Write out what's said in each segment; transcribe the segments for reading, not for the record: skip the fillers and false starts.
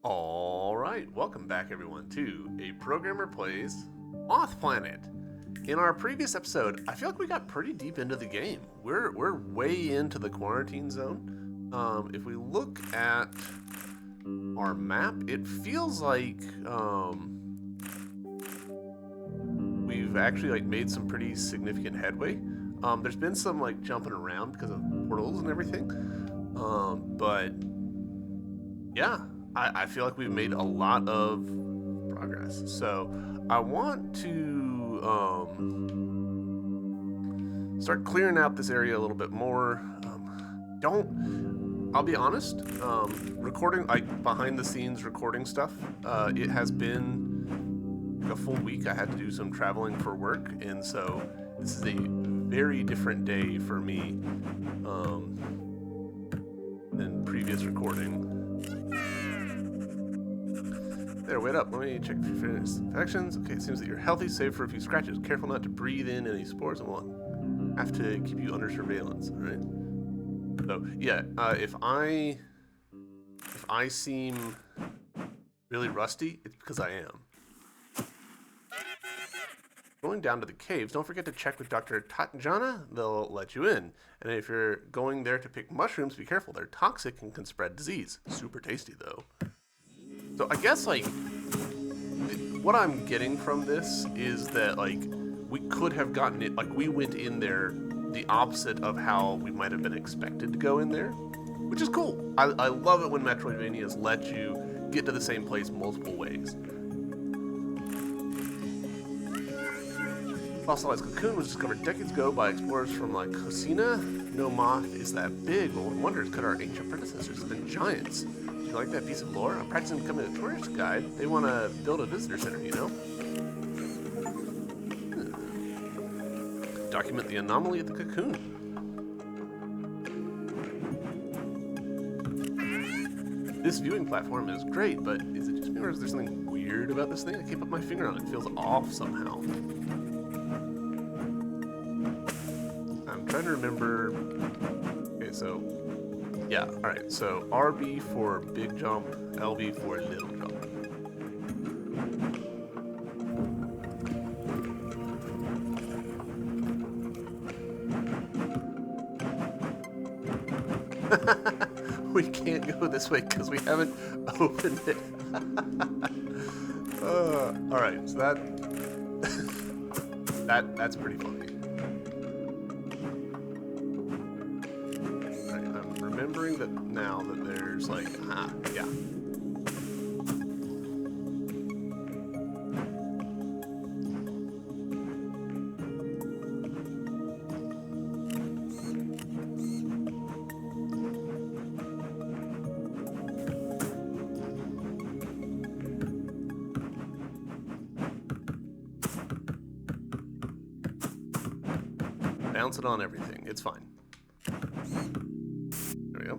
All right, welcome back everyone to A Programmer Plays Moth Planet. In our previous episode, I feel like we got pretty deep into the game. We're way into the quarantine zone. If we look at our map, it feels like we've actually made some pretty significant headway. There's been some jumping around because of portals and everything, but yeah. I feel like we've made a lot of progress. So I want to start clearing out this area a little bit more. I'll be honest, recording, behind the scenes recording stuff, it has been a full week. I had to do some traveling for work, and so this is a very different day for me than previous recording. There, wait up. Let me check for infections. Okay, it seems that you're healthy, save for a few scratches. Careful not to breathe in any spores, and we'll have to keep you under surveillance. All right. So yeah, if I seem really rusty, it's because I am. Going down to the caves, don't forget to check with Dr. Tatjana. They'll let you in. And if you're going there to pick mushrooms, be careful. They're toxic and can spread disease. Super tasty though. So I guess what I'm getting from this is that we could have gotten it, we went in there the opposite of how we might have been expected to go in there, which is cool. I love it when Metroidvanias let you get to the same place multiple ways. Fossilized cocoon was discovered decades ago by explorers from Cocina. No moth is that big. Well, one wonders, could our ancient predecessors have been giants? Do you like that piece of lore? I'm practicing becoming a tourist guide. They want to build a visitor center, you know? Document the anomaly at the cocoon. This viewing platform is great, but is it just me or is there something weird about this thing? I can't put my finger on it. It feels off somehow. I'm trying to remember. Okay, so yeah, all right. So RB for big jump, LB for little jump. We can't go this way because we haven't opened it. All right, so that's pretty funny. All right, I'm remembering that now that there's yeah. Bounce it on everything. It's fine. There we go.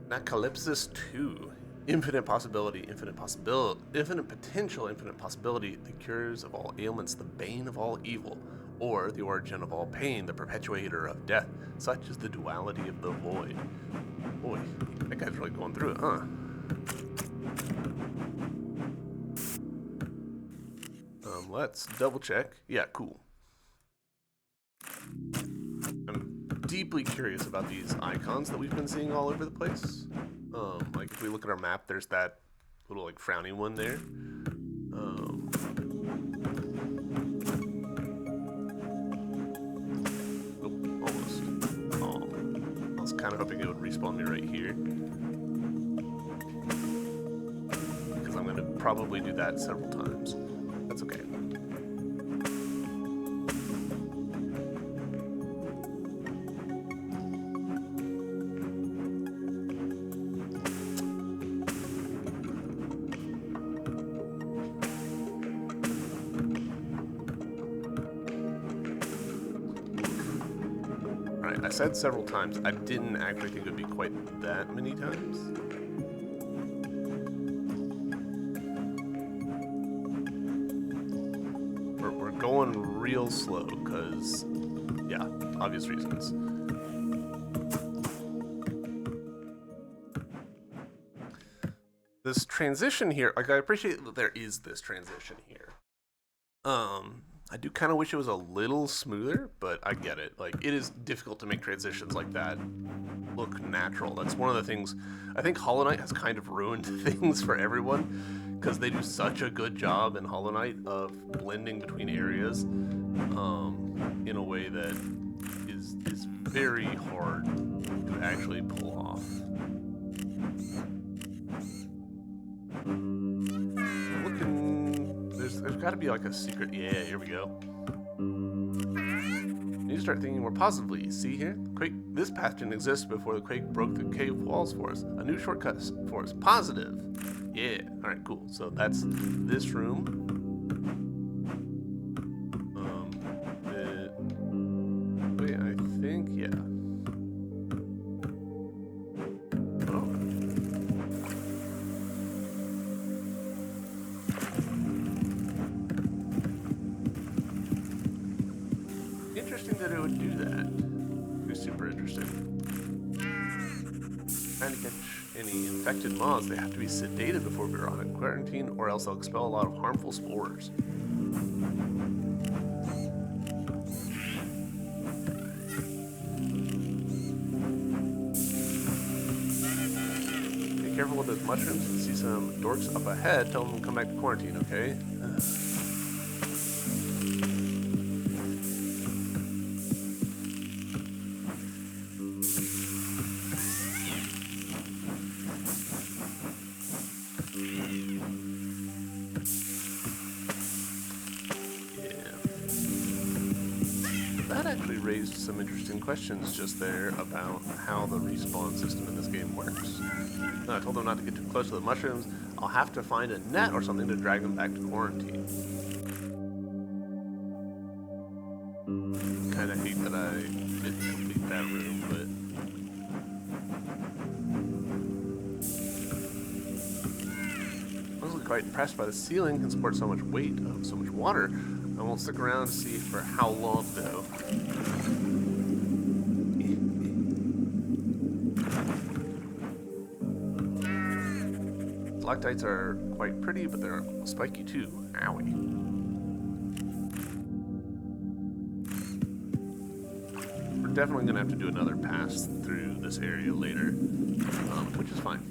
Nacalypsis 2. Infinite possibility, infinite possibility, infinite potential, infinite possibility, the cures of all ailments, the bane of all evil, or the origin of all pain, the perpetuator of death. Such is the duality of the void. Boy, that guy's really going through it, huh? Let's double check. Yeah, cool. I'm deeply curious about these icons that we've been seeing all over the place. If we look at our map, there's that little frowny one there. Almost. Oh, I was kind of hoping it would respawn me right here. Because I'm going to probably do that several times. That's okay. I said several times, I didn't actually think it would be quite that many times. We're going real slow because, yeah, obvious reasons. This transition here, like I appreciate that there is this transition here. I do kind of wish it was a little smoother, but I get it. Like, it is difficult to make transitions like that look natural. That's one of the things I think Hollow Knight has kind of ruined things for everyone because they do such a good job in Hollow Knight of blending between areas in a way that is very hard to actually pull off. There's got to be like a secret. Yeah, here we go. You need to start thinking more positively. See here? Quake. This path didn't exist before the quake broke the cave walls for us. A new shortcut for us. Positive. Yeah. All right. Cool. So that's this room. Wait. I think yeah. Interesting that it would do that. It's super interesting. Trying to catch any infected moths, they have to be sedated before we are on a quarantine, or else they'll expel a lot of harmful spores. Be careful with those mushrooms. If you see some dorks up ahead, tell them to come back to quarantine, okay? That actually raised some interesting questions just there about how the respawn system in this game works. I told them not to get too close to the mushrooms. I'll have to find a net or something to drag them back to quarantine. Kind of hate that I didn't complete that room, but... I was quite impressed by the ceiling can support so much weight of so much water. I won't stick around to see for how long, though. Stalactites are quite pretty, but they're spiky too. Owie. We're definitely going to have to do another pass through this area later, which is fine.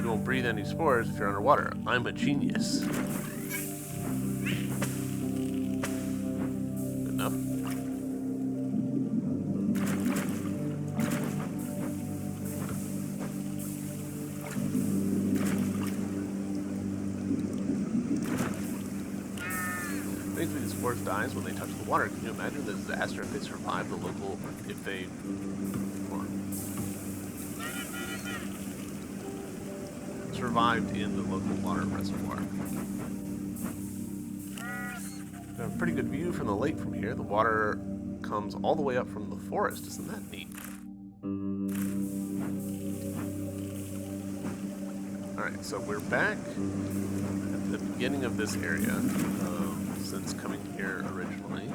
You won't breathe any spores if you're underwater. I'm a genius. Good enough. Basically, the spores dies when they touch the water. Can you imagine the disaster if they survive the local, if they... survived in the local water reservoir. We have a pretty good view from the lake from here. The water comes all the way up from the forest. Isn't that neat? Alright, so we're back at the beginning of this area, since coming here originally.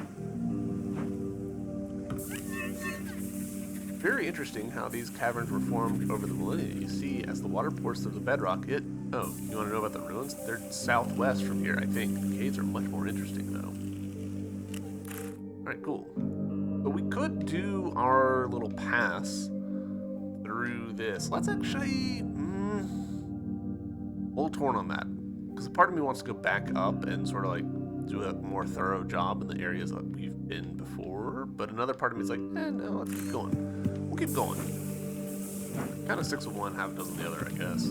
Very interesting how these caverns were formed over the millennia. You see, as the water pours through the bedrock, it... Oh, you want to know about the ruins? They're southwest from here, I think. The caves are much more interesting, though. Alright, cool. But we could do our little pass through this. Let's actually... a little torn on that. Because a part of me wants to go back up and sort of, like, do a more thorough job in the areas that we've been before. But another part of me is like, no, let's keep going. We'll keep going. Kind of 6 of one, half a dozen the other, I guess.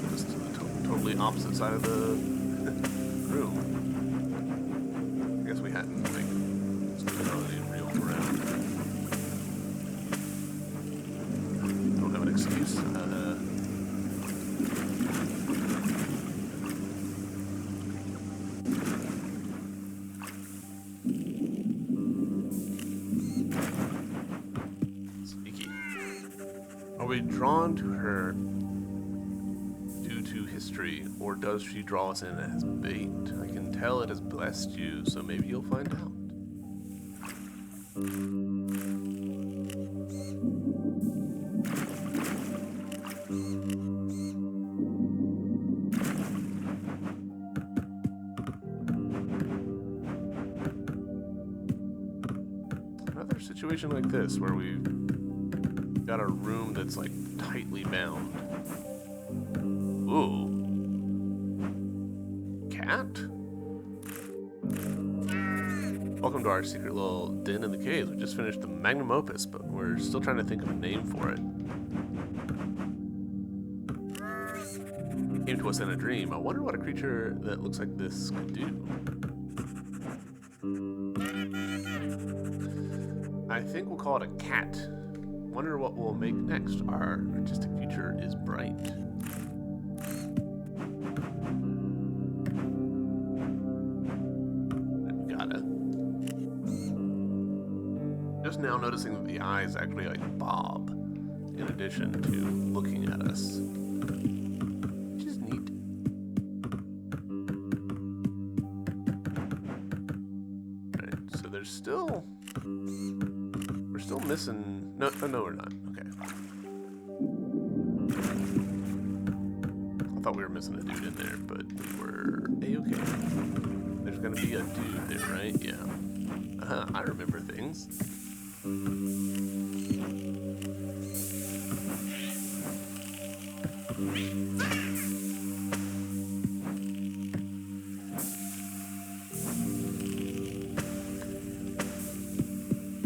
Just to the totally opposite side of the room. I guess we hadn't, like, really real around. Don't have an excuse. Are we drawn to her due to history, or does she draw us in as bait? I can tell it has blessed you, so maybe you'll find out. Another situation like this where we've got a room that's like tightly bound. Ooh. Cat? Welcome to our secret little den in the caves. We just finished the magnum opus, but we're still trying to think of a name for it. Came to us in a dream. I wonder what a creature that looks like this could do. I think we'll call it a cat. Wonder what we'll make next. Our artistic future is bright. Gotta. Just now noticing that the eyes actually like bob in addition to looking at us. Which is neat. Alright, so there's still... We're still missing... No, we're not. Okay. I thought we were missing a dude in there, but we were A-okay. There's gonna be a dude there, right? Yeah. I remember things.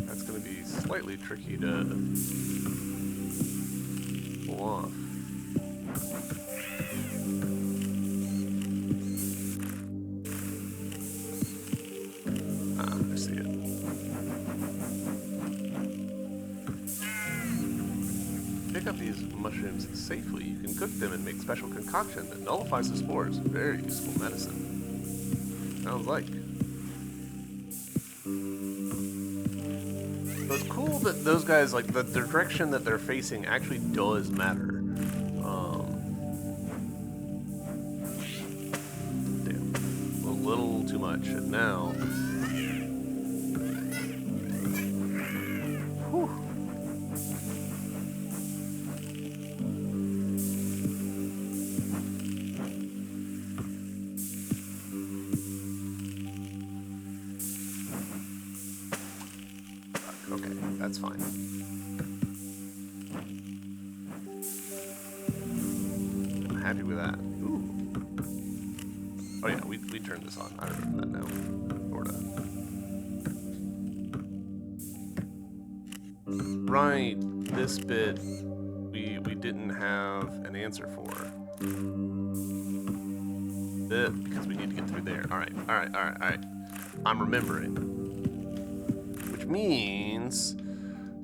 That's gonna be slightly tricky to pull off. I see it. Pick up these mushrooms safely. You can cook them and make special concoction that nullifies the spores. Very useful medicine. Sounds like. So it's cool that those guys, like, the direction that they're facing actually does matter. Damn. A little too much. And now... Whew. Okay, that's fine. I'm happy with that. Ooh. Oh yeah, we turned this on. I remember that now. Sorta. Right, this bit we didn't have an answer for. Because we need to get through there. Alright. I'm remembering. Which means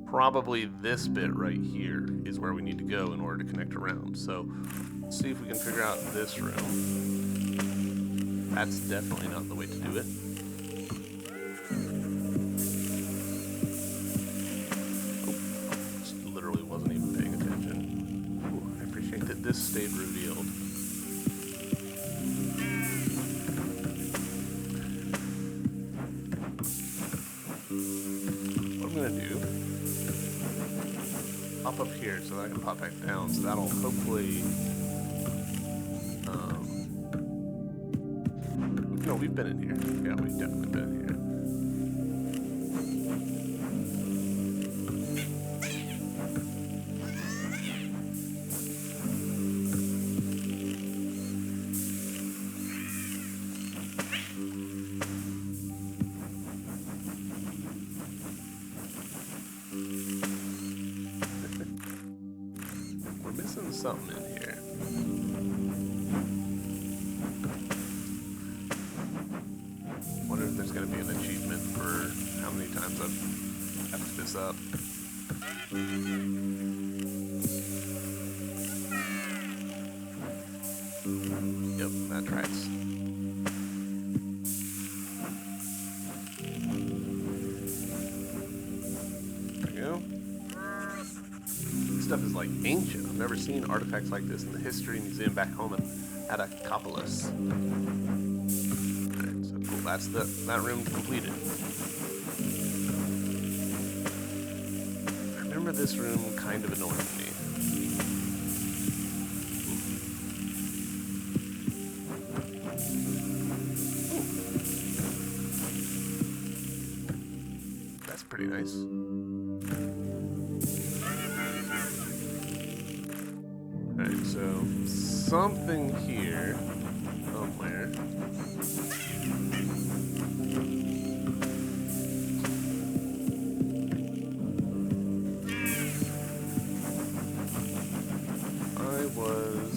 probably this bit right here is where we need to go in order to connect around. So let's see if we can figure out this room. That's definitely not the way to do it. Oh, just literally wasn't even paying attention. Ooh, I appreciate that this stayed revealed. Pop up here so that I can pop back down, so that'll hopefully no, we've been in here. Yeah, we've definitely been in here. Missing something in here. Wonder if there's gonna be an achievement for how many times I've effed this up. Yep, that tracks. There we go. stuff is like ancient. I've never seen artifacts like this in the history museum back home at Acropolis. Alright, so cool. That's that room completed. I remember this room kind of annoying me. That's pretty nice. Alright, so something here somewhere. I was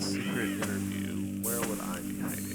secret interview. Where would I be hiding?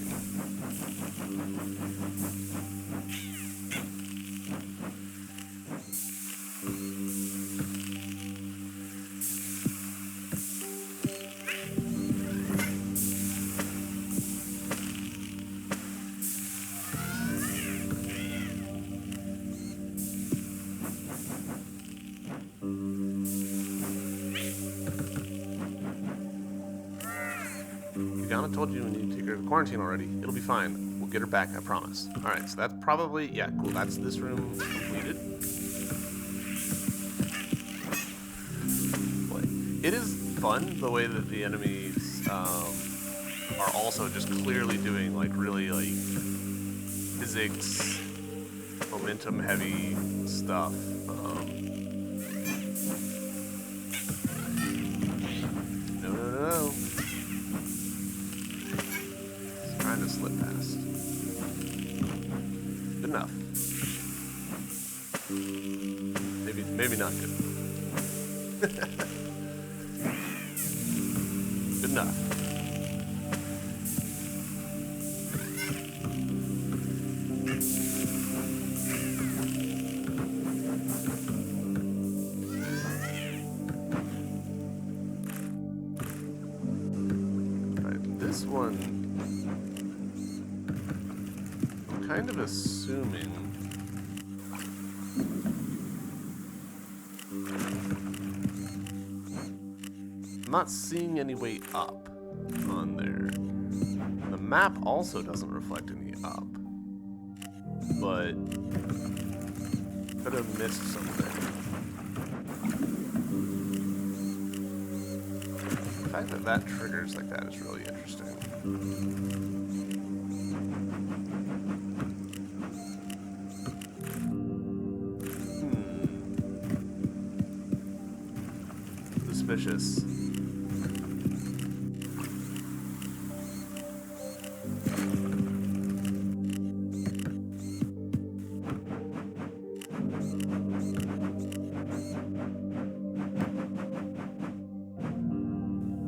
Yagana told you we need to take her to quarantine already. It'll be fine. We'll get her back, I promise. Alright, so that's probably, yeah, cool. That's this room completed. Boy, it is fun the way that the enemies are also just clearly doing like really like physics, momentum heavy stuff. No. Trying to slip past. Good enough. Maybe not good. Good enough. Alright, this one I'm kind of assuming I'm not seeing any way up on there. The map also doesn't reflect any up, but could have missed something. The fact that that triggers like that is really interesting. Suspicious.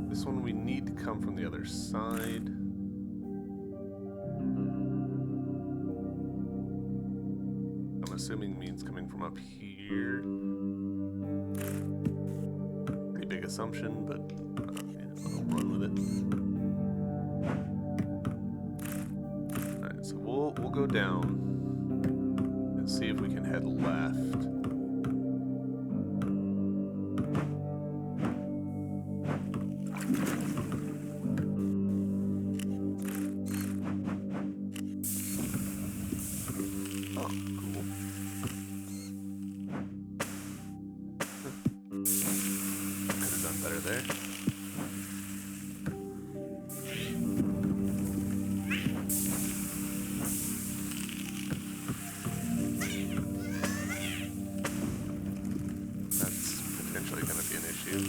This one we need to come from the other side. I'm assuming means coming from up here. Pretty big assumption, but yeah, I'll run with it. Alright, so we'll go down and see if we can head left. There. That's potentially going to be an issue.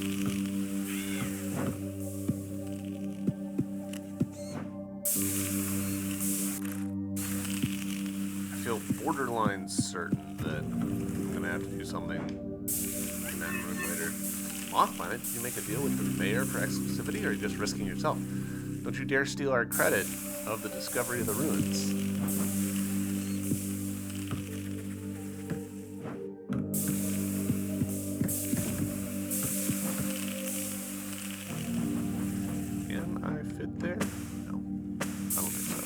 I feel borderline certain that I'm going to have to do something in that room later. Moth Planet, did you make a deal with the mayor for exclusivity, or are you just risking yourself? Don't you dare steal our credit of the discovery of the ruins. Can I fit there? No, I don't think so.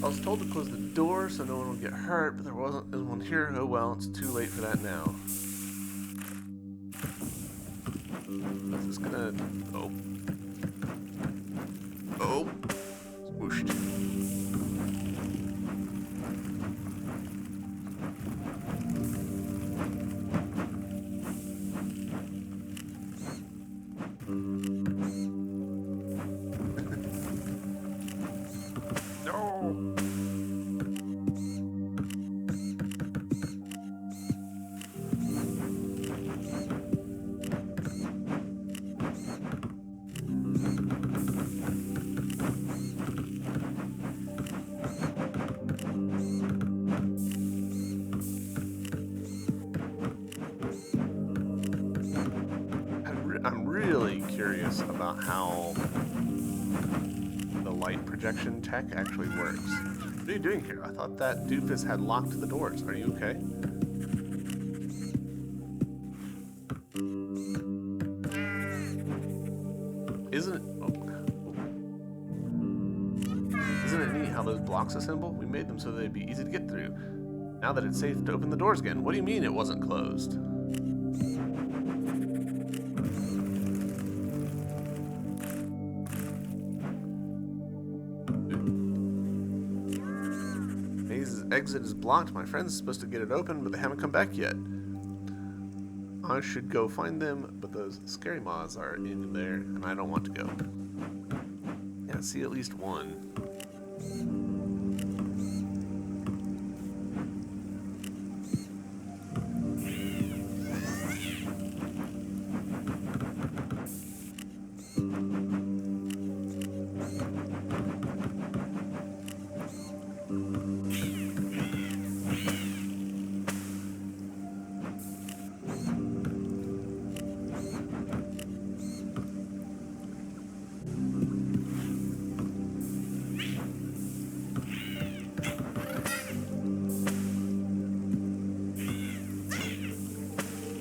I was told to close the door so no one would get hurt, but there wasn't one here. Oh well, it's too late for that now. Is this gonna... Oh. Oh. Whooshed. No. I'm really curious about how the light projection tech actually works. What are you doing here? I thought that doofus had locked the doors. Are you okay? Isn't it neat how those blocks assemble? We made them so they'd be easy to get through. Now that it's safe to open the doors again. What do you mean it wasn't closed? Exit is blocked. My friend's supposed to get it open, but they haven't come back yet. I should go find them, but those scary moths are in there, and I don't want to go. Yeah, see at least one.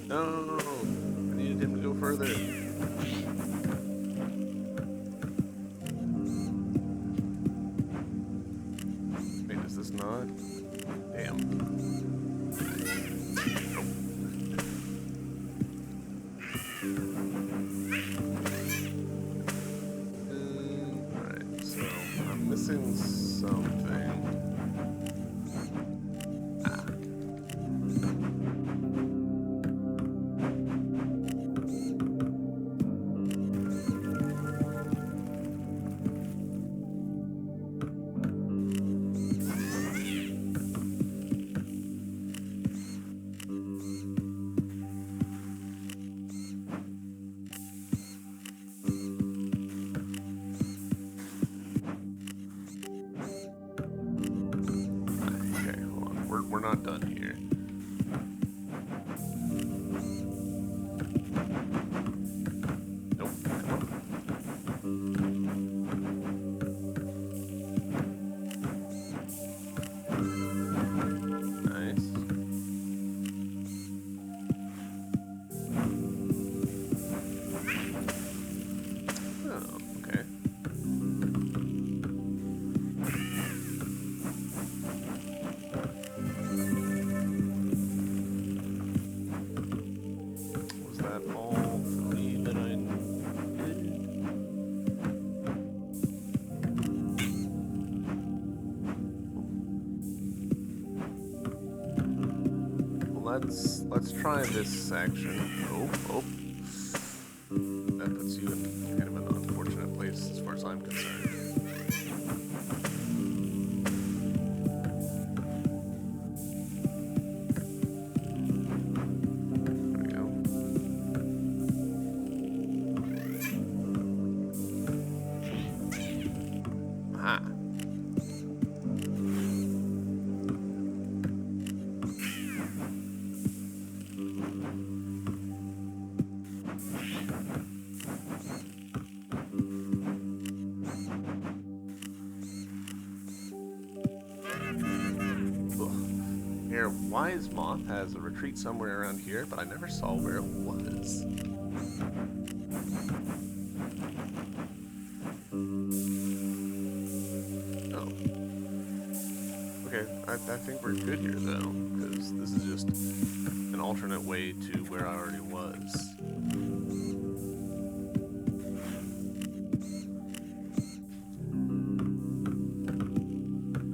No, I needed him to go further. Wait, does this not? Damn. Nope. Alright, so I'm missing something. We're not done here. Nope, come on. Nice. Oh, okay. Let's try this section. Oh. That puts you in kind of an unfortunate place as far as I'm concerned. There we go. Aha. Wise Moth has a retreat somewhere around here, but I never saw where it was. Oh. I think we're good here, though, because this is just an alternate way to where I already was.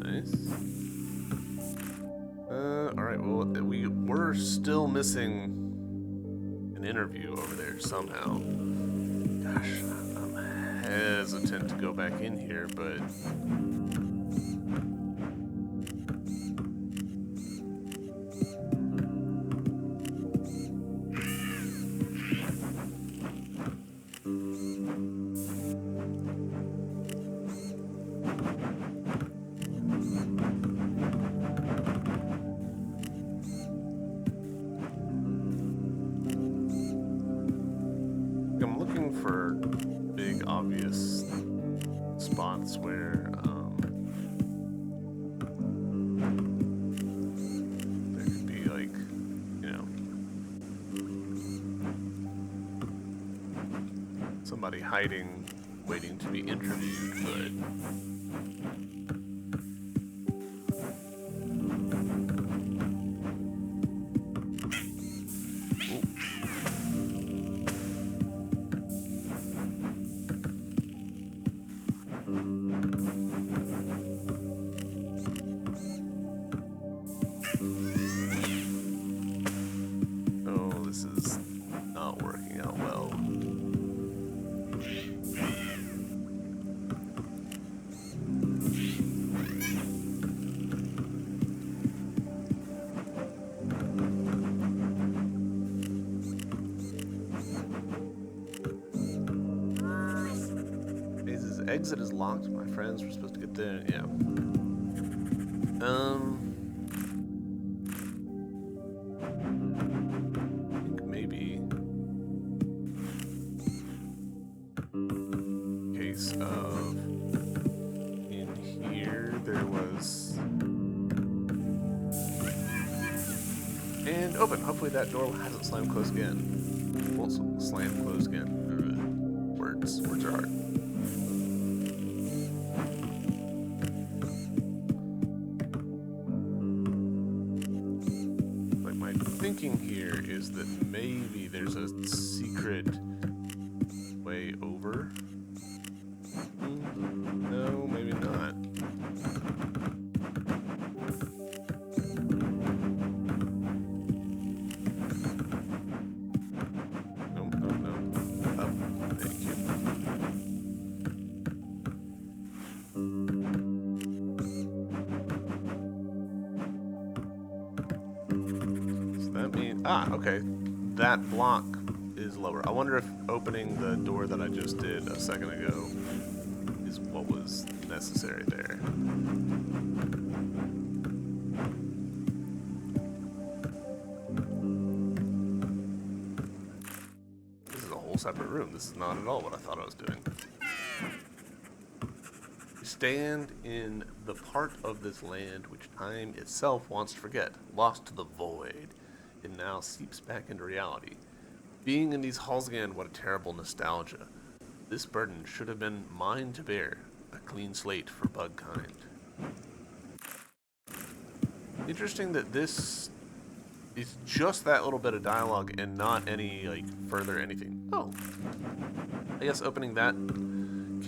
Nice. Alright, well, we're still missing an interview over there somehow. Gosh, I'm hesitant to go back in here, but... I'm looking for big, obvious spots where there could be, like, you know, somebody hiding, waiting to be interviewed, but... This is not working out well. His exit is locked. My friends were supposed to get there. Yeah. Of in here there was and open. Hopefully that door hasn't slammed closed again. Won't slam closed again. Words are hard. Like my thinking here is that maybe there's a secret way over. No, maybe not. No. Up. Thank you. So that means... okay. That block is lower. I wonder if opening the door that I just did a second ago is what was necessary there. This is a whole separate room. This is not at all what I thought I was doing. We stand in the part of this land which time itself wants to forget, lost to the void. It now seeps back into reality. Being in these halls again, what a terrible nostalgia. This burden should have been mine to bear, a clean slate for bug kind. Interesting that this is just that little bit of dialogue and not any, like, further anything. Oh, I guess opening that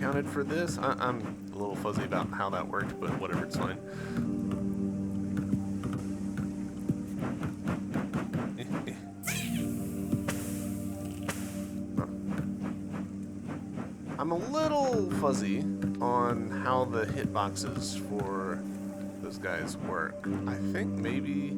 counted for this. I'm a little fuzzy about how that worked, but whatever, it's fine. I'm a little fuzzy on how the hitboxes for those guys work. I think maybe...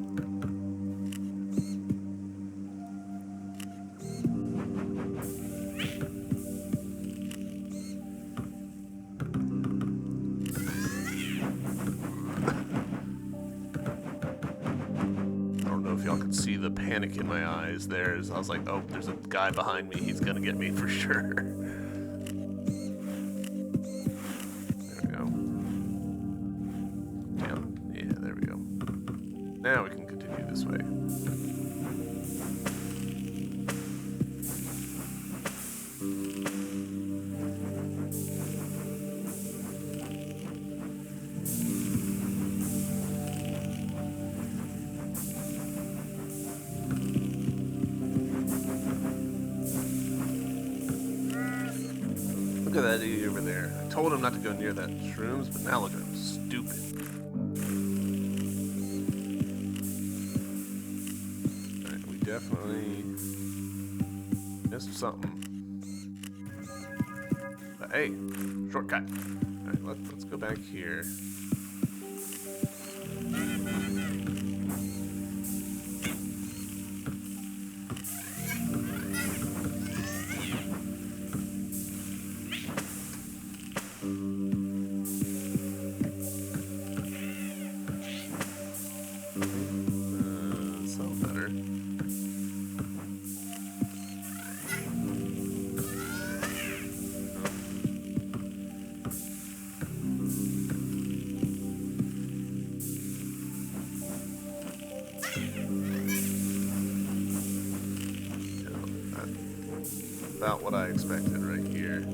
I don't know if y'all could see the panic in my eyes there. I was like, oh, there's a guy behind me. He's gonna get me for sure. Now we can continue this way. Look at that idiot over there. I told him not to go near that shrooms, but now look at him. Stupid. Alright, we definitely missed something. But hey, shortcut. Alright, let's go back here. About what I expected right here.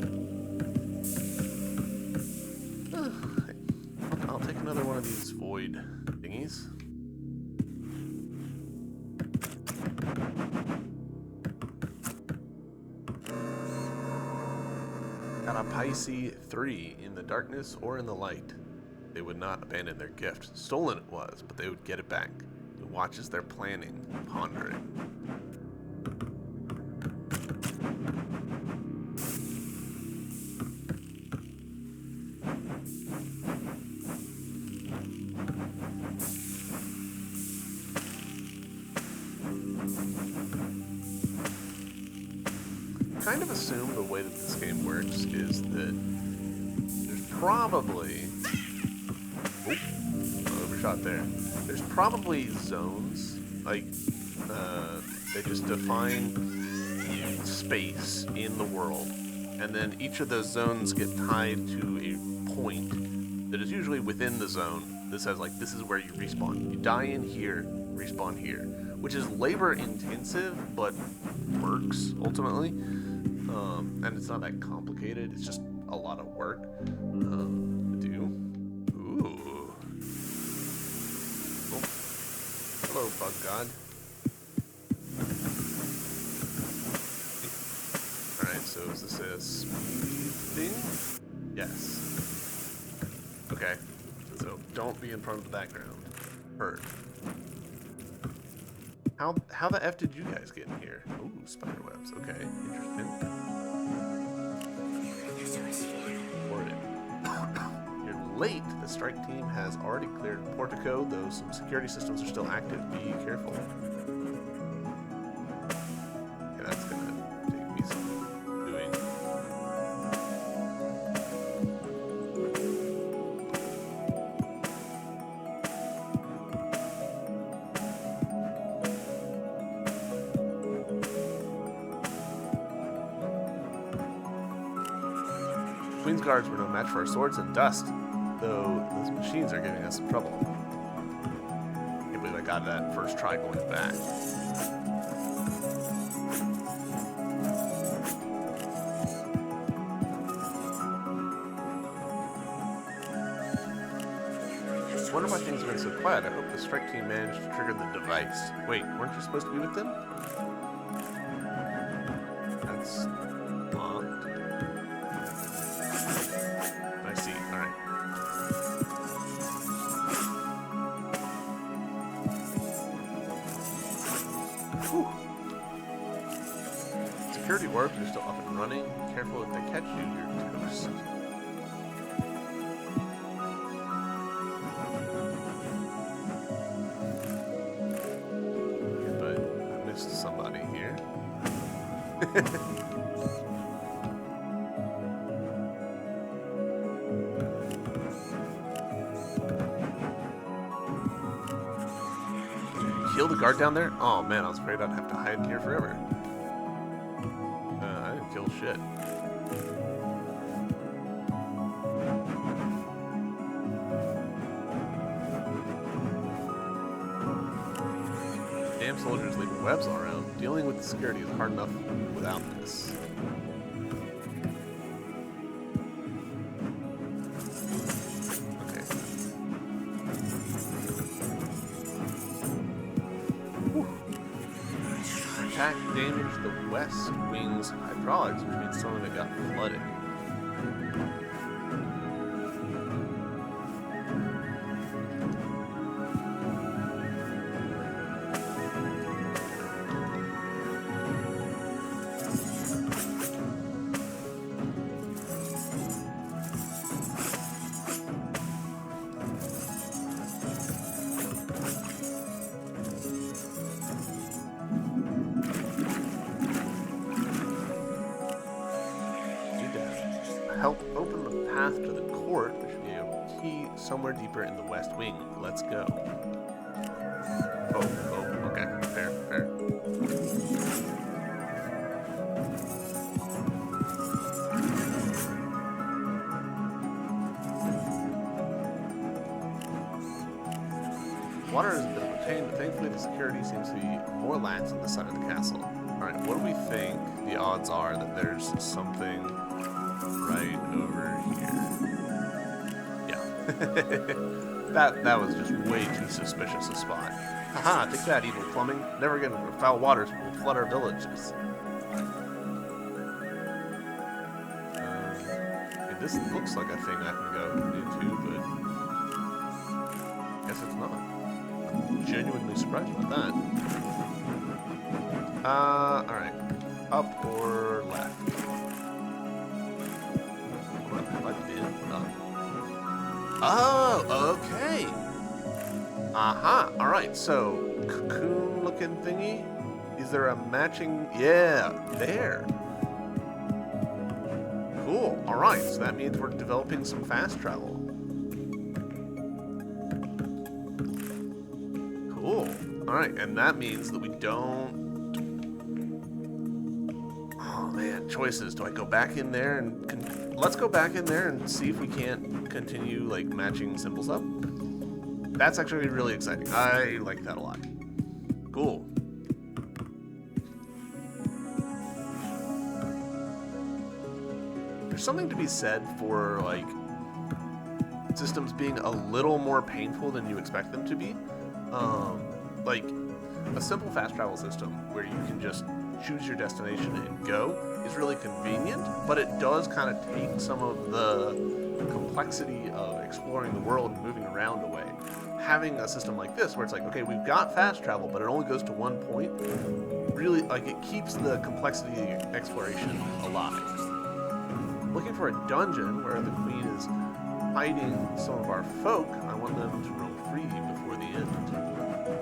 I'll take another one of these void thingies. Got a Pisces 3 in the darkness or in the light. They would not abandon their gift. Stolen it was, but they would get it back. Who watches their planning, pondering. Kind of assume the way that this game works is that there's probably overshot there. There's probably zones, like they just define space in the world, and then each of those zones get tied to a point that is usually within the zone that says, like, this is where you respawn. You die in here, respawn here, which is labor intensive but works ultimately. And it's not that complicated. It's just a lot of work to do. Ooh. Oh. Hello, bug god. Alright, so is this a speed thing? Yes. Okay. So don't be in front of the background. Heard. How the F did you guys get in here? Ooh, spider webs. Okay, interesting. You're late. The strike team has already cleared Portico, though some security systems are still active. Be careful. Okay, that's gonna take me some doing. Queen's guards were no match for our swords and dust, though those machines are giving us some trouble. Can't believe I got that first try going back. I wonder why things have been so quiet. I hope the strike team managed to trigger the device. Wait, weren't you supposed to be with them? That's locked. I see, alright. Security orbs are still up and running. Be careful if they catch you, you're toast. But I missed somebody here. Kill the guard down there? Oh man, I was afraid I'd have to hide here forever. I didn't kill shit. Damn soldiers leaving webs all around. Dealing with the security is hard enough without this. Attack damaged the west wing's hydraulics, which means some of it got flooded. Help open the path to the court. There should be a key somewhere deeper in the west wing. Let's go. Oh, okay. Fair, fair. Water is a bit of a pain, but thankfully the security seems to be more lax on this side of the castle. Alright, what do we think the odds are that there's something right over here? Yeah. that was just way too suspicious a spot. Haha, take that, evil plumbing. Never again, foul waters will flood our villages. Okay, this looks like a thing I can go into, but I guess it's not. I'm genuinely surprised about that. Alright. Up or left? What have I been up? Oh, okay. Aha. Alright, so cocoon looking thingy. Is there a matching? Yeah, there. Cool. Alright, so that means we're developing some fast travel. Cool. Alright, and that means that we don't... Oh man, choices. Do I go back in there and... Let's go back in there and see if we can't continue, like, matching symbols up. That's actually really exciting. I like that a lot. Cool. There's something to be said for, like, systems being a little more painful than you expect them to be. Like, a simple fast travel system where you can just choose your destination and go is really convenient, but it does kind of take some of the complexity of exploring the world and moving around away. Having a system like this where it's like, okay, we've got fast travel, but it only goes to one point, really, like, it keeps the complexity of exploration alive. Looking for a dungeon where the queen is hiding some of our folk. I want them to roam free before the end.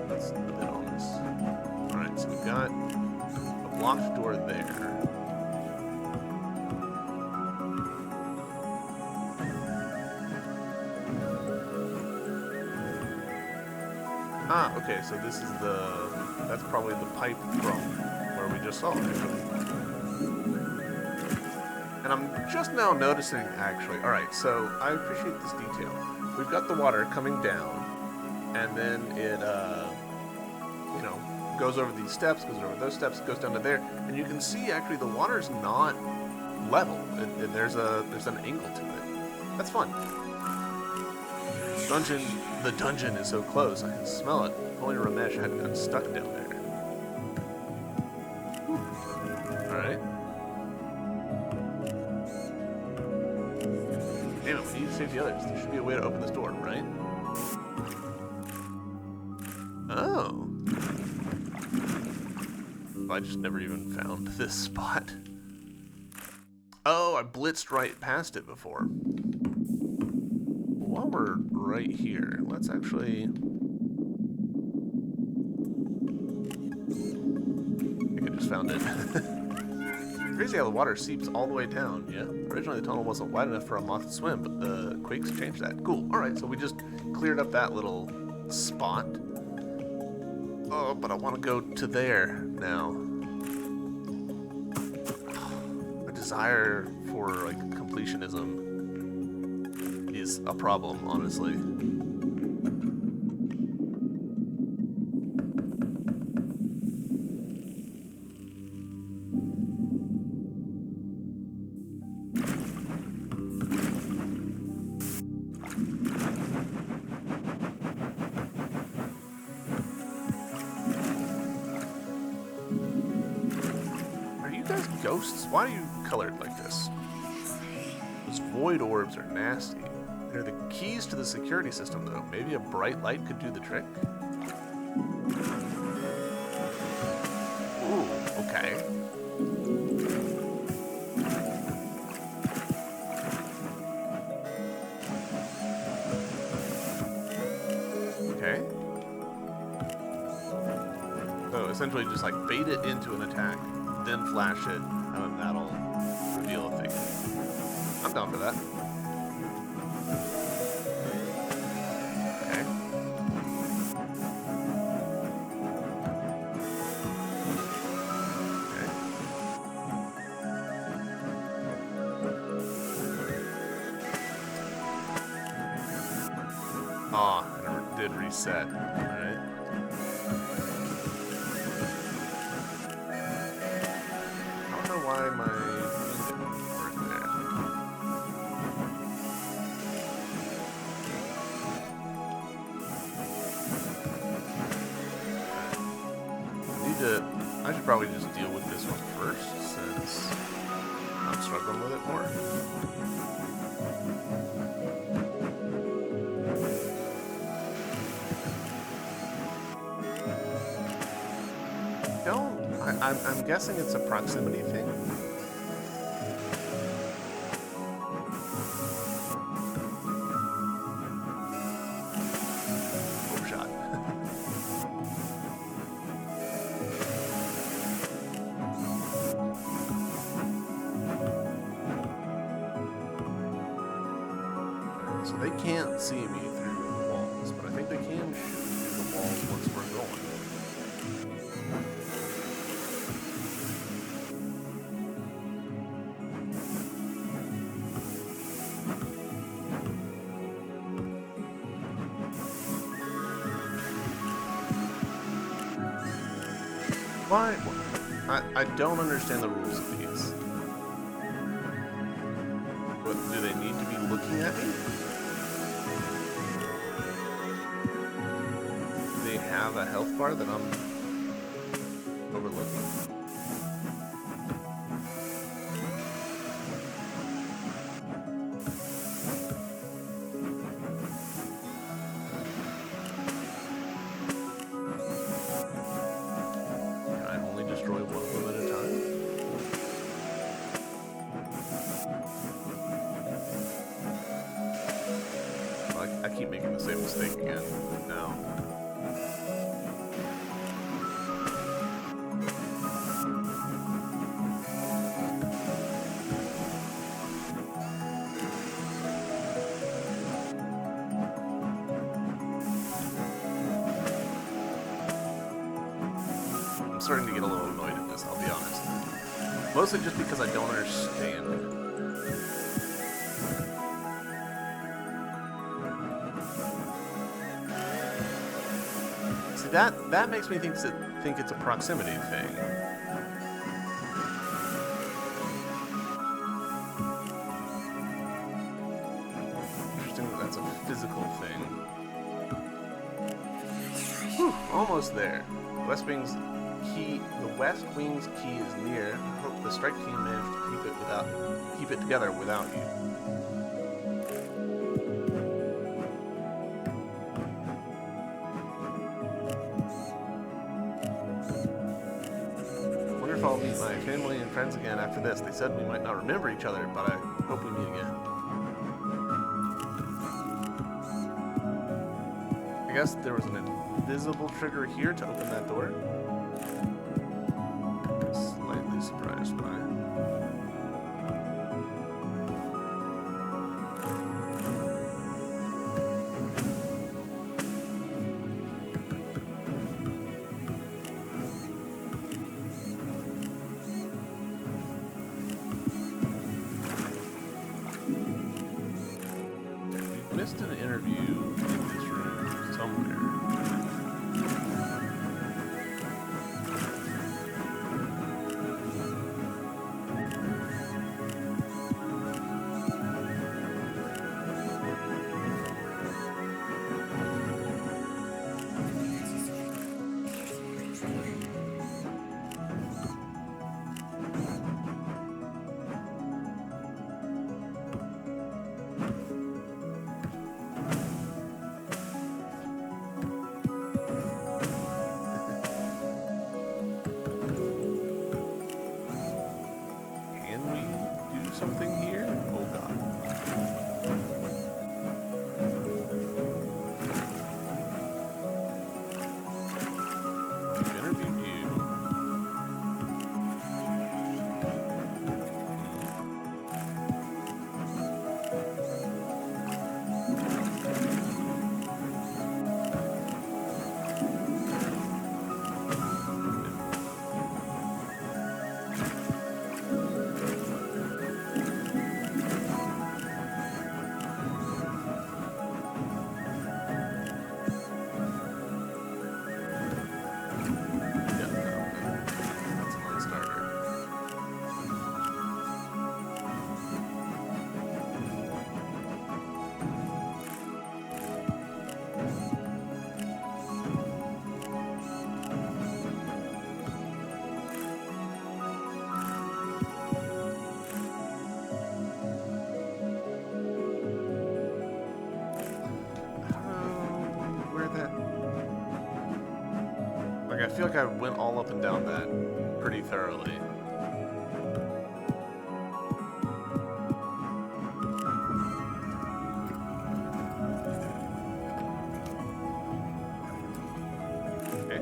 That's a bit ominous. Alright, so we've got a blocked door there. Ah, okay, so this is that's probably the pipe from where we just saw it, actually. And I'm just now noticing, actually, alright, so I appreciate this detail. We've got the water coming down, and then it, you know, goes over these steps, goes over those steps, goes down to there, and you can see, actually, the water's not level. There's an angle to it. That's fun. The dungeon is so close, I can smell it. If only Ramesh hadn't gotten stuck down there. Alright. Damn it, we need to save the others. There should be a way to open this door, right? Oh. I just never even found this spot. Oh, I blitzed right past it before. While we're right here, let's actually... I think I just found it. Crazy how the water seeps all the way down, yeah? Originally the tunnel wasn't wide enough for a moth to swim, but the quakes changed that. Cool. Alright, so we just cleared up that little spot. Oh, but I want to go to there now. The desire for, like, completionism is a problem, honestly. Are you guys ghosts? Why are you colored like this? Those void orbs are nasty. They're the keys to the security system, though. Maybe a bright light could do the trick? Ooh, okay. Okay. So essentially just like bait it into an attack, then flash it, and then that'll reveal a thing. I'm down for that. Okay. Okay. Oh, it never did reset. Alright. I don't know why my thing didn't work there. I should probably just deal with this one first, since I'm struggling with it more. I'm guessing it's a proximity thing. Oh, shot. So they can't see me through the walls, but I think they can shoot through the walls once we're going. Why? I don't understand the rules of these. But do they need to be looking at me? Do they have a health bar that I'm overlooking? I keep making the same mistake again. No. I'm starting to get a little annoyed at this, I'll be honest. Mostly just because I don't understand it. That makes me think it's a proximity thing. Interesting that that's a physical thing. Whew, almost there. The West Wing's key is near. I hope the strike team managed to keep it together without you. I'll meet my family and friends again after this. They said we might not remember each other, but I hope we meet again. I guess there was an invisible trigger here to open that door. Slightly surprised by it. Missed an interview in this room somewhere. something here? Oh god. We've interviewed you. I feel like I went all up and down that pretty thoroughly. Okay.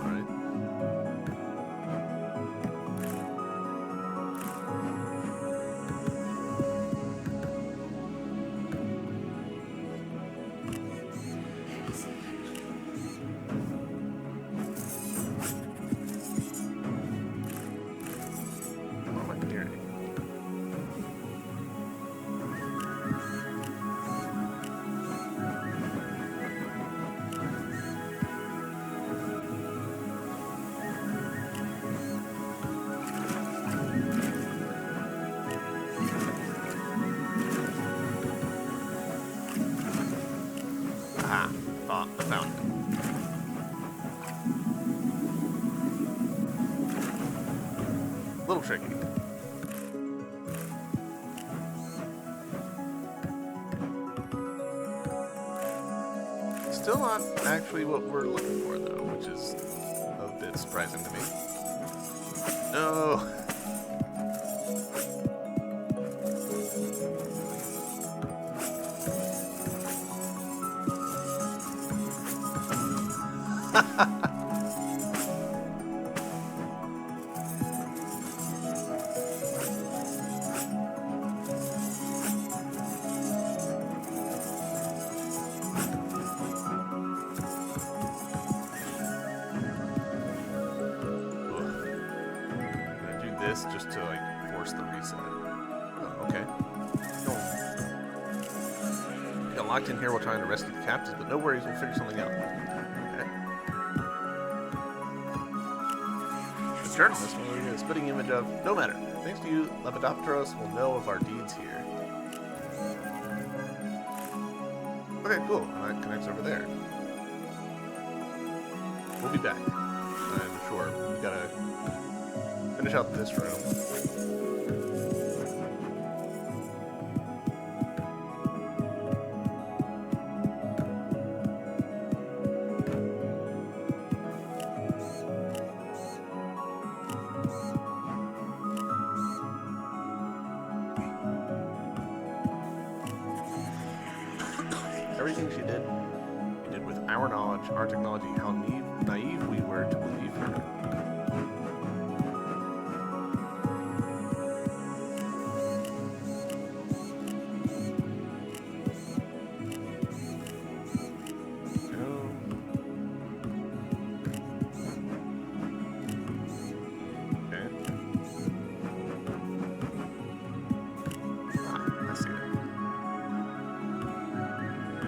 Alright. Aha, I found it. A little tricky. Still not actually what we're looking for, though, which is a bit surprising to me. No! Just to like force the reset. Oh, okay. Got locked in here while trying to rescue the captives, but no worries, we'll figure something out. Okay. The journalist will get a spitting image of no matter. Thanks to you, Lepidopteros will know of our deeds here. Okay, cool. That connects over there. We'll be back. I'm sure. We gotta finish out this room. Everything she did, we did with our knowledge, our technology, how naive we were to believe her.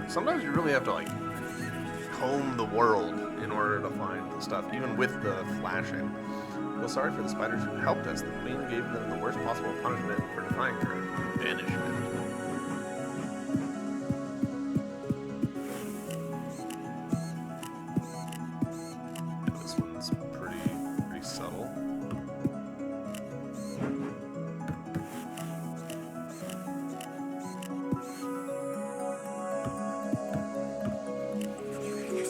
Sometimes you really have to, like, comb the world in order to find the stuff, even with the flashing. Feel sorry for the spiders who helped us. The queen gave them the worst possible punishment for defying her. Banishment. This one's pretty subtle.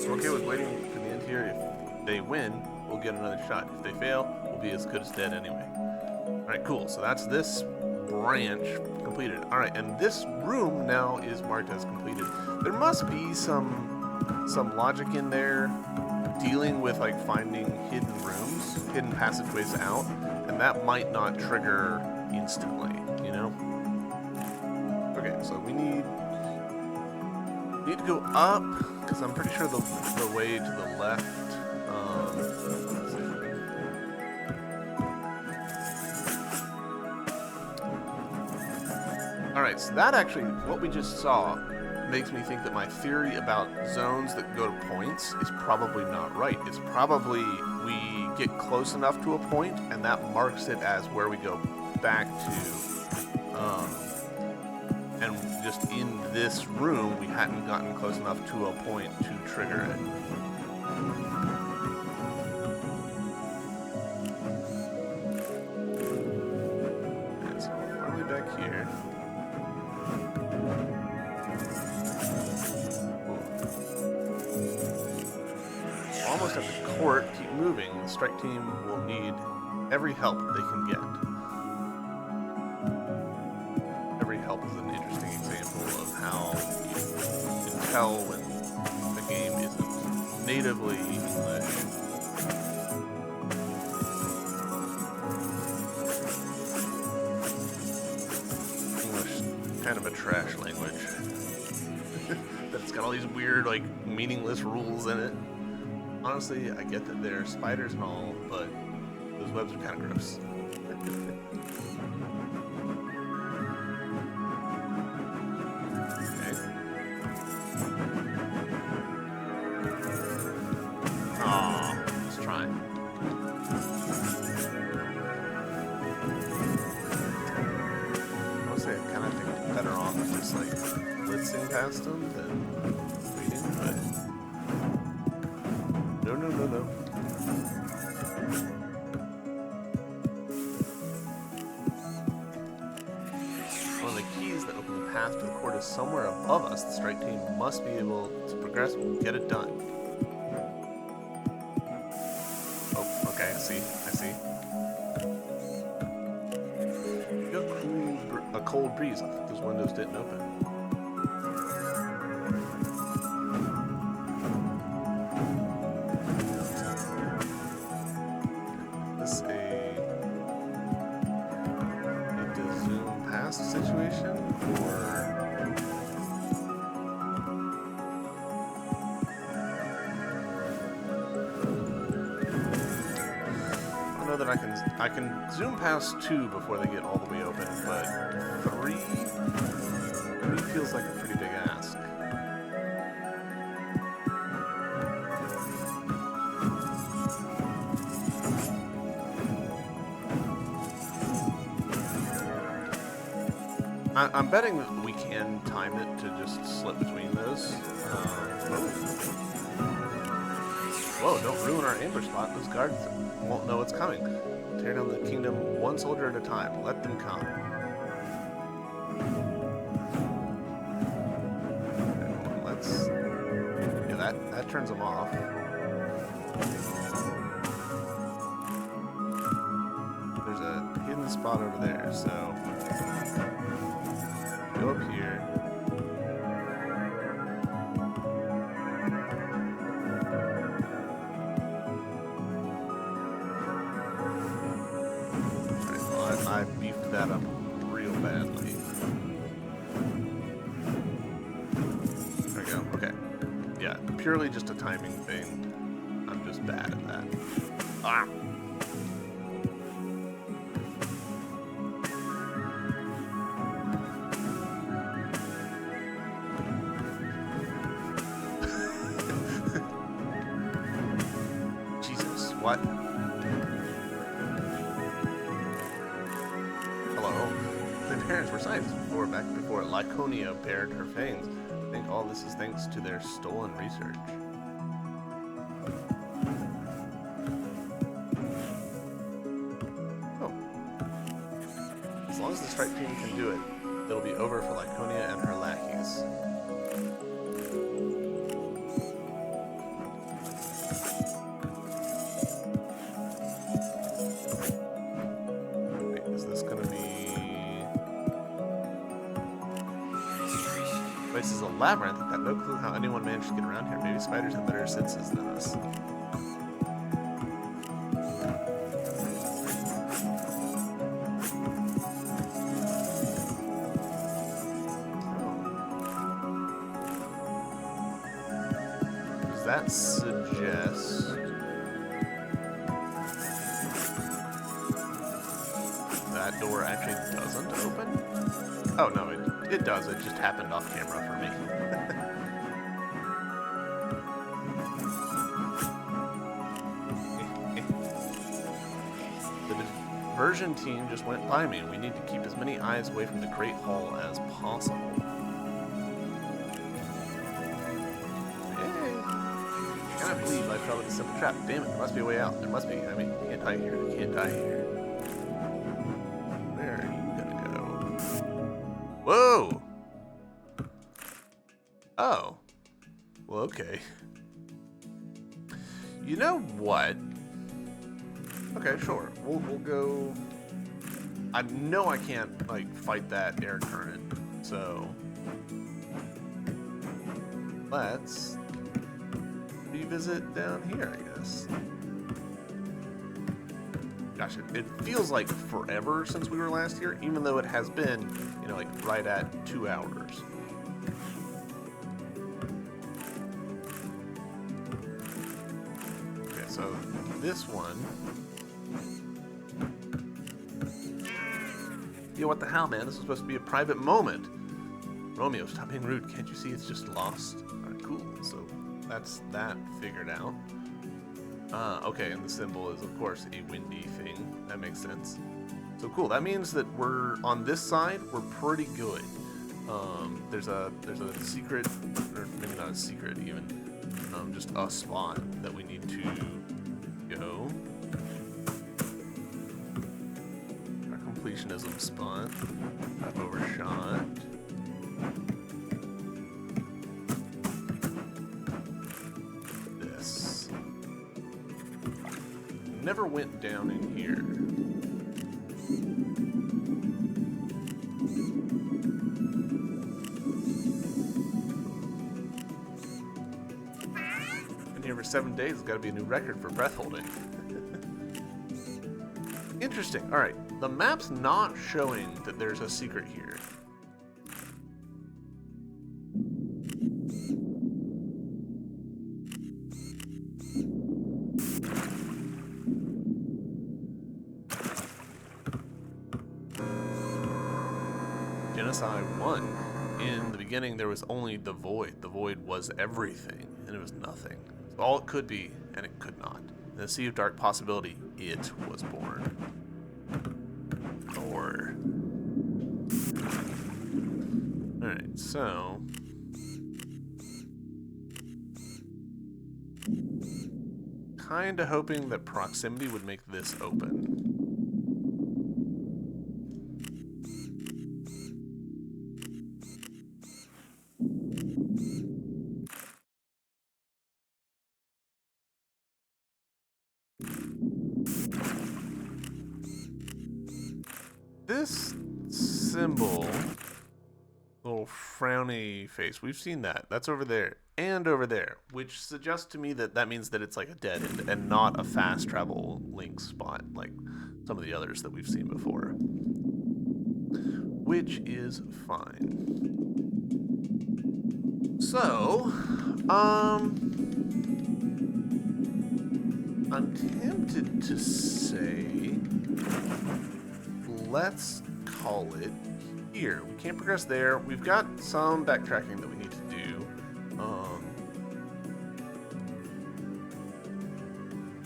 Okay with waiting to the end here. If they win, we'll get another shot. If they fail, we'll will be as good as dead anyway. Alright, cool. So that's this branch completed. Alright, and this room now is marked as completed. There must be some logic in there dealing with like finding hidden rooms, hidden passageways out, and that might not trigger instantly, you know? Okay, so we need to go up, because I'm pretty sure the way to the left, let's see. Alright, so that actually, what we just saw, makes me think that my theory about zones that go to points is probably not right. It's probably we get close enough to a point, and that marks it as where we go back to. And just in this room, we hadn't gotten close enough to a point to trigger it. Okay, so finally back here. Almost at the court, keep moving. The strike team will need every help they can get. Every help is an interesting example of how you can tell when the game isn't natively English. English, kind of a trash language. That it's got all these weird, like, meaningless rules in it. Honestly, I get that they're spiders and all, but those webs are kind of gross. Okay. Aw, let's try. I would say I kind of think it's better off just like blitzing past them than waiting, but. No. One of the keys that open the path to the court is somewhere above us. The strike team must be able to progress and get it done. Oh, okay, I see. Feel a cold breeze. I thought those windows didn't open. Situation, or I know that I can zoom past 2 before they get all the way open, but 3 feels like a pretty big ask. I'm betting that we can time it to just slip between those. Whoa, don't ruin our ambush spot. Those guards won't know what's coming. Tear down the kingdom one soldier at a time. Let them come. Let's... Yeah, that turns them off. There's a hidden spot over there, so... Go up here. Right, well, I beefed that up real badly. There we go. Okay. Yeah, purely just a timing thing. I'm just bad at that. Ah! What? Hello? My parents were scientists back before Laconia bared her fangs. I think all this is thanks to their stolen research. Oh. As long as the strike team can do it, it'll be over for Laconia and her lackeys. labyrinth. I've got no clue how anyone managed to get around here. Maybe spiders have better senses than us. Does that suggest that door actually doesn't open? Oh no, it does. It just happened off camera for me. The diversion team just went by me. We need to keep as many eyes away from the Great Hall as possible. I can't believe I fell into a simple trap. Damn it, there must be a way out. There must be. I mean, can't die here. Can't die here. Where are you gonna go? Whoa! Oh. Well, okay. You know what? Okay, sure. We'll go... I know I can't, like, fight that air current, so... Let's... revisit down here, I guess. Gosh, it feels like forever since we were last here, even though it has been, you know, like, right at 2 hours. Okay, so this one... Yo, what the hell, man? This is supposed to be a private moment. Romeo, stop being rude. Can't you see it's just lost? Alright, cool. So that's that figured out. Okay, and the symbol is, of course, a windy thing. That makes sense. So cool. That means that we're on this side. We're pretty good. There's a secret, or maybe not a secret even. Just a spot that we need to go. Our completionism spot. I've overshot. This. Never went down in here. Been here for 7 days. It's got to be a new record for breath holding. Interesting. All right. The map's not showing that there's a secret here. Genocide 1. In the beginning, there was only the void. The void was everything, and it was nothing. So all it could be, and it could not. In the sea of dark possibility, it was born. Or... Alright, so... Kinda hoping that proximity would make this open. This symbol, little frowny face, we've seen that. That's over there and over there, which suggests to me that that means that it's like a dead end and not a fast travel link spot like some of the others that we've seen before, which is fine. So, I'm tempted to say, let's call it here. We can't progress there. We've got some backtracking that we need to do.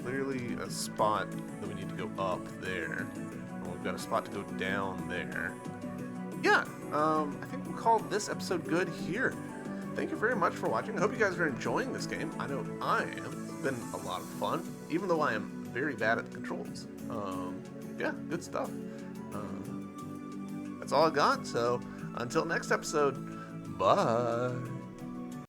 Clearly a spot that we need to go up there. And we've got a spot to go down there. Yeah, I think we'll call this episode good here. Thank you very much for watching. I hope you guys are enjoying this game. I know I am. It's been a lot of fun, even though I am very bad at the controls. Yeah, good stuff. That's all I got, so until next episode, bye.